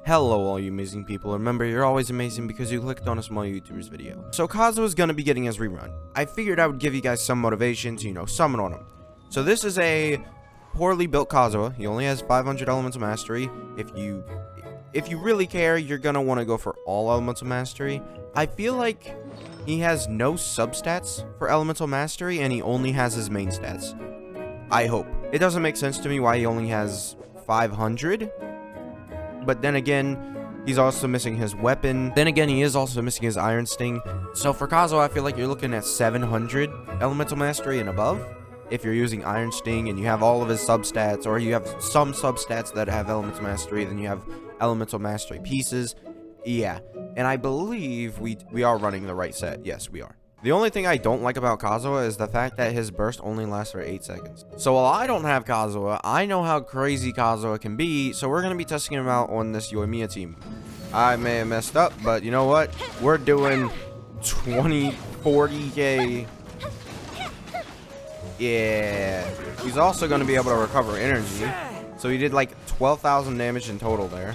Hello all you amazing people. Remember, you're always amazing because you clicked on a small YouTuber's video. So Kazuha is going to be getting his rerun. I figured I would give you guys some motivation to, summon on him. So this is a poorly built Kazuha. He only has 500 Elemental Mastery. If you really care, you're going to want to go for all Elemental Mastery. I feel like he has no substats for Elemental Mastery and he only has his main stats. I hope. It doesn't make sense to me why he only has 500. But then again, he's also missing his weapon. Then again, he is also missing his Iron Sting. So for Kazuha, I feel like you're looking at 700 Elemental Mastery and above. If you're using Iron Sting and you have all of his substats, or you have some substats that have Elemental Mastery, then you have Elemental Mastery pieces. Yeah, and I believe we are running the right set. Yes, we are. The only thing I don't like about Kazuha is the fact that his burst only lasts for 8 seconds. So while I don't have Kazuha, I know how crazy Kazuha can be, so we're going to be testing him out on this Yoimiya team. I may have messed up, but you know what? We're doing 40k. Yeah. He's also going to be able to recover energy. So he did like 12,000 damage in total there.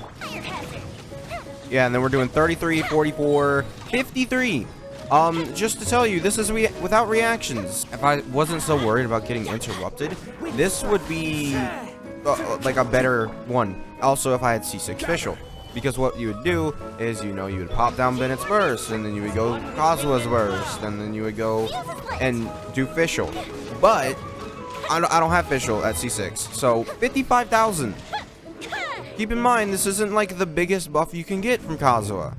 Yeah, and then we're doing 33, 44, 53. Just to tell you, this is without reactions. If I wasn't so worried about getting interrupted, this would be like a better one. Also, if I had C6 Fischl, because what you would do is, you would pop down Bennett's burst, and then you would go Kazuha's burst, and then you would go and do Fischl. But I don't have Fischl at C6, so 55,000. Keep in mind, this isn't like the biggest buff you can get from Kazuha.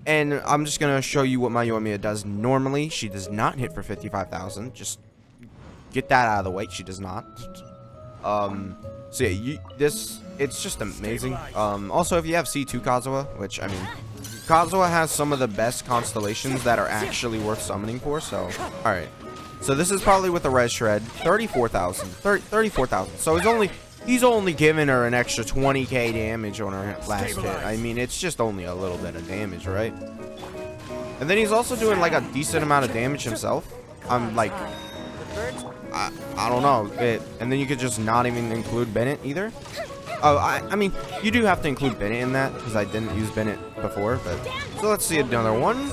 And I'm just going to show you what my Yoimiya does normally. She does not hit for 55,000. Just get that out of the way. She does not. So yeah, it's just amazing. Also, if you have C2 Kazuha, which, I mean, Kazuha has some of the best constellations that are actually worth summoning for. So, alright. So this is probably with the Res Shred. 34,000. 34,000. So he's only giving her an extra 20k damage on her last hit. I mean, it's just only a little bit of damage, right? And then he's also doing like a decent amount of damage himself. I'm like, I don't know. And then you could just not even include Bennett either. Oh, I mean, you do have to include Bennett in that because I didn't use Bennett before. But so let's see another one.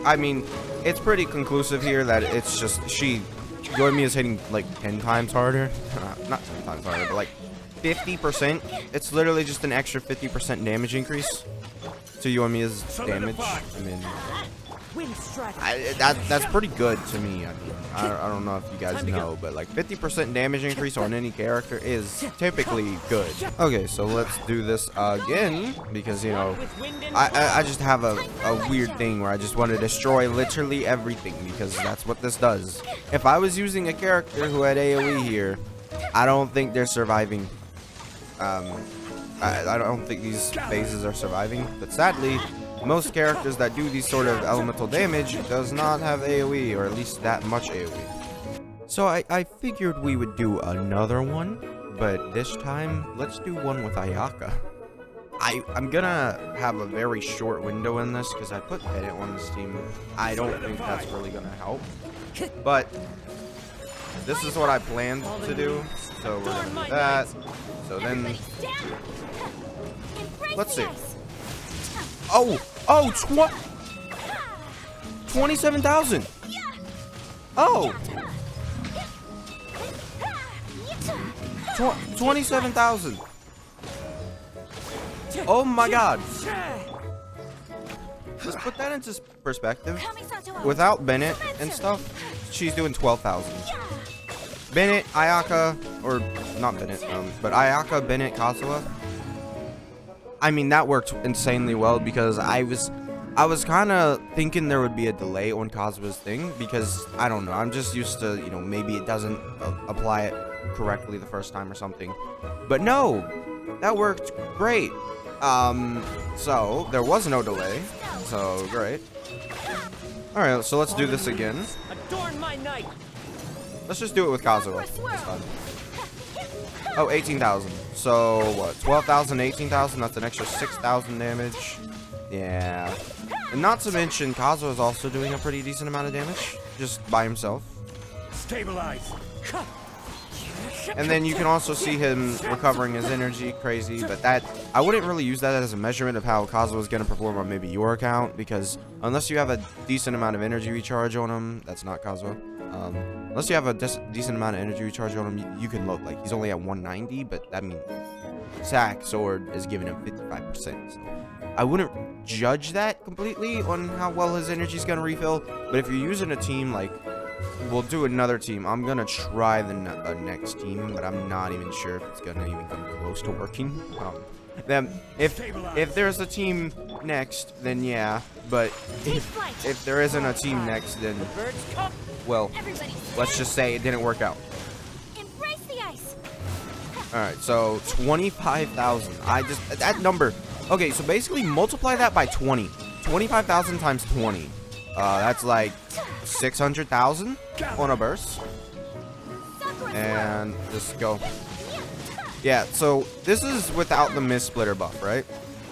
I mean, it's pretty conclusive here that it's just Yoimiya is hitting like 10 times harder. Not 10 times harder, but like 50%. It's literally just an extra 50% damage increase to Yoimiya's damage. I mean, that's pretty good to me. I mean, I don't know if you guys know, but like 50% damage increase on any character is typically good. Okay, so let's do this again because I just have a weird thing where I just want to destroy literally everything because that's what this does. If I was using a character who had AoE here, I don't think they're surviving. I don't think these phases are surviving, but sadly, most characters that do these sort of elemental damage does not have AoE, or at least that much AoE. So I figured we would do another one, but this time, let's do one with Ayaka. I'm gonna have a very short window in this, because I put Bennett on this team. I don't think that's really gonna help, but this is what I planned to do, so we're gonna do that. So then, let's see. Oh, 27,000. Oh, 27,000. Oh my God. Let's put that into perspective. Without Bennett and stuff, she's doing 12,000. Bennett, Ayaka, or not Bennett, but Ayaka, Bennett, Kazuha. I mean, that worked insanely well because I was kind of thinking there would be a delay on Kazuha's thing because, I don't know, I'm just used to, maybe it doesn't apply it correctly the first time or something. But no, that worked great. So there was no delay, so great. Alright, so let's do this again. Let's just do it with Kazuha this time. Oh, 18,000. So, what? 12,000, 18,000? That's an extra 6,000 damage. Yeah. And not to mention, Kazuha is also doing a pretty decent amount of damage. Just by himself. Stabilize. And then you can also see him recovering his energy, crazy. But that, I wouldn't really use that as a measurement of how Kazuha is going to perform on maybe your account, because unless you have a decent amount of energy recharge on him, that's not Kazuha. Unless you have a decent amount of energy recharge on him, you can look like he's only at 190, but that means Sack Sword is giving him 55%. So I wouldn't judge that completely on how well his energy is going to refill. But if you're using a team like, we'll do another team. I'm going to try the next team, but I'm not even sure if it's going to even come close to working. Then if there's a team next, then yeah. But if there isn't a team next, then, well, let's just say it didn't work out. Alright, so 25,000. That number. Okay, so basically multiply that by 20. 25,000 times 20. That's like 600,000 on a burst. And just go. Yeah, so this is without the Mist Splitter buff, right?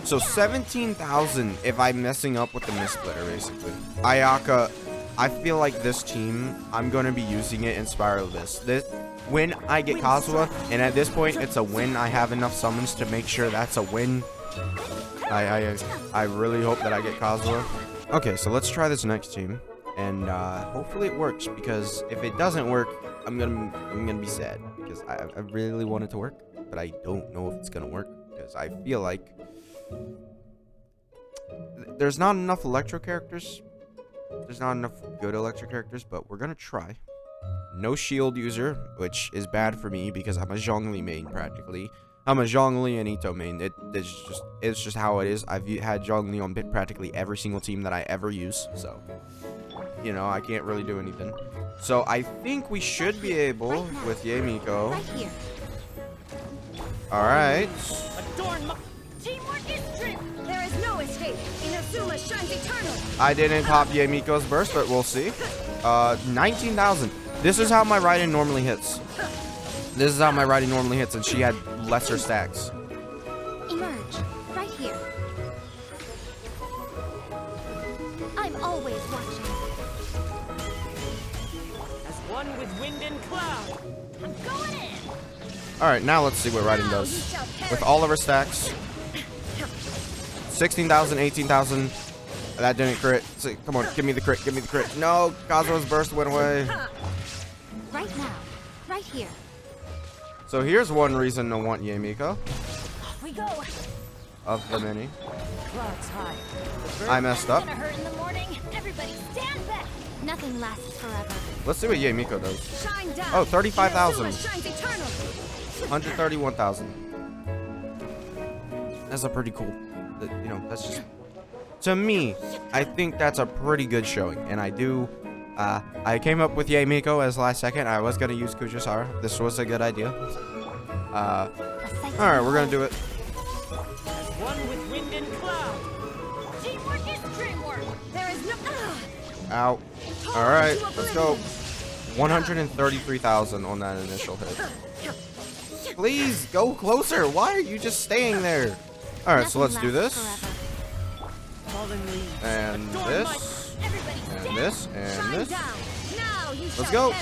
So 17,000 if I'm messing up with the Mist Splitter, basically. Ayaka, I feel like this team, I'm going to be using it in Spiral Abyss. When I get Kazuha, and at this point, it's a win. I have enough summons to make sure that's a win. I really hope that I get Kazuha. Okay, so let's try this next team, and hopefully it works. Because if it doesn't work, I'm gonna be sad, because I really want it to work, but I don't know if it's gonna work, because I feel like there's not enough Electro characters. There's not enough good Electro characters, but we're gonna try. No shield user, which is bad for me because I'm a Zhongli main practically. I'm a Zhongli and Ito main. It's just how it is. I've had Zhongli on practically every single team that I ever use, so you know I can't really do anything. So I think we should be able with Yemiko. All right. There is no escape. Inazuma shines eternal. I didn't pop Yemiko's burst, but we'll see. 19,000. This is how my Raiden normally hits. This is how my Raiden normally hits, and she had lesser stacks. Emerge right here. I'm always watching. As one with wind and cloud. I'm going in. All right, now let's see what Raiden does with all of her stacks. 16,000, 18,000. That didn't crit. So, come on, give me the crit. Give me the crit. No, Kazuha's burst went away. Right now, right here. So here's one reason to want Yemiko. Off we go. Of the many. Clouds high. I messed up. Gonna hurt in the morning. Everybody stand back. Nothing lasts forever. Let's see what Yemiko does. Shine down. Oh, 35,000. Inazuma shines eternal. 131,000. That's a pretty cool. You know, that's just. To me, I think that's a pretty good showing, and I do. I came up with Yemiko as last second. I was gonna use Kujisara. This was a good idea. All right, we're gonna do it. As one with wind and cloud. Teamwork is dreamwork. There is no. Out. All right, let's go. 133,000 on that initial hit. Please go closer. Why are you just staying there? All right, so let's do this. And this. And this. And this. Let's go.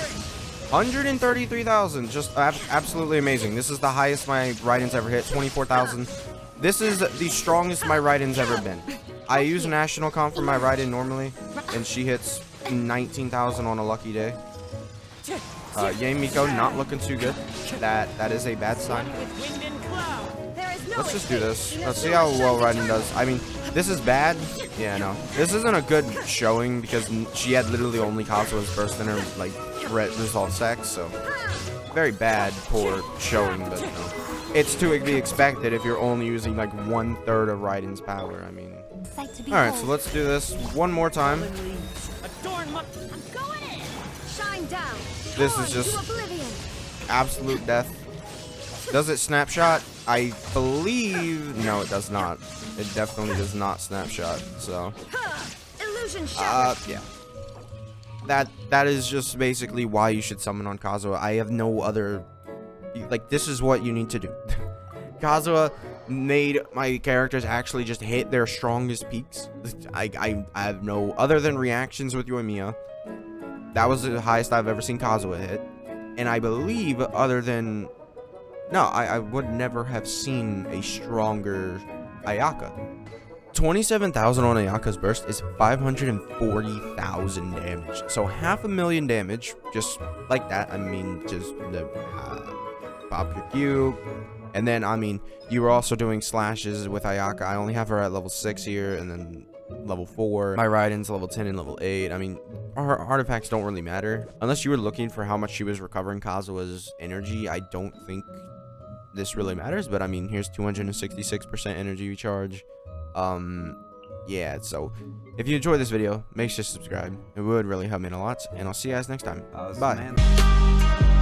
133,000. Just absolutely amazing. This is the highest my Raiden's ever hit. 24,000. This is the strongest my Raiden's ever been. I use National Comp for my Raiden normally, and she hits 19,000 on a lucky day. Yemiko not looking too good. That is a bad sign. Let's just do this. Let's see how well Raiden does. I mean, this is bad. Yeah, no. This isn't a good showing because she had literally only Kazuha's burst in her, like, result stacks, so very bad, poor showing, but no. It's to be expected if you're only using, like, 1/3 of Raiden's power, I mean. Alright, so let's do this one more time. This is just absolute death. Does it snapshot? I believe... No, it does not. It definitely does not snapshot, so... yeah. That is just basically why you should summon on Kazuha. I have no other... Like, this is what you need to do. Kazuha made my characters actually just hit their strongest peaks. I have no... Other than reactions with Yoimiya, that was the highest I've ever seen Kazuha hit. And I believe other than... No, I would never have seen a stronger Ayaka. 27,000 on Ayaka's burst is 540,000 damage. So 500,000 damage, just like that. I mean, just pop your Q. And then, I mean, you were also doing slashes with Ayaka. I only have her at level 6 here, and then level 4. My Raiden's level 10 and level 8. I mean, her artifacts don't really matter. Unless you were looking for how much she was recovering Kazuha's energy, I don't think this really matters. But, I mean, here's 266% energy recharge. Yeah, so if you enjoyed this video, make sure to subscribe. It would really help me a lot, and I'll see you guys next time. Bye.